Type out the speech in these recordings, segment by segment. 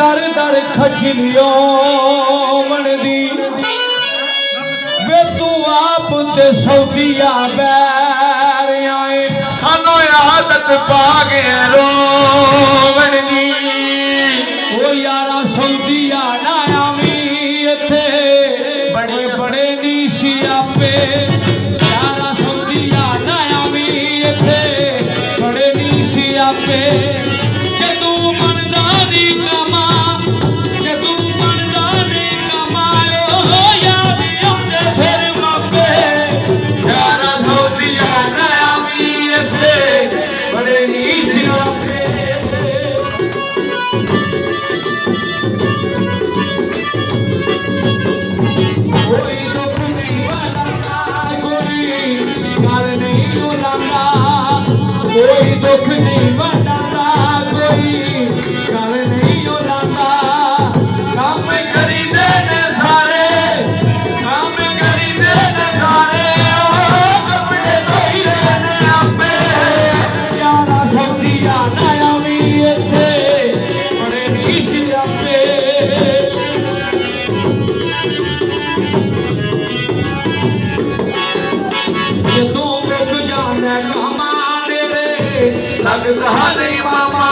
दर दर खजलियों मनदी वे तू आप ते सऊदिया बैर आए सानू आदत पा गए रोवण दी ओ यारा सऊदिया ना आवी इत्थे बड़े बड़े नीशी आपे यारा सऊदिया ना आवी इत्थे बड़े नीशी आपे कोई दुख नहीं वंडदा कोई गल नहीं उलांदा काम करीदे ने सारे काम करीदे ने सारे कपड़े धोईदे ने आपे यारा सऊदिया ना आवी इत्थे बड़े नीश आपे जदों मुक जाना कामा लगता नहीं मामा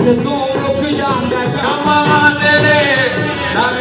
जदों मुक जांदा कमा तेरे लग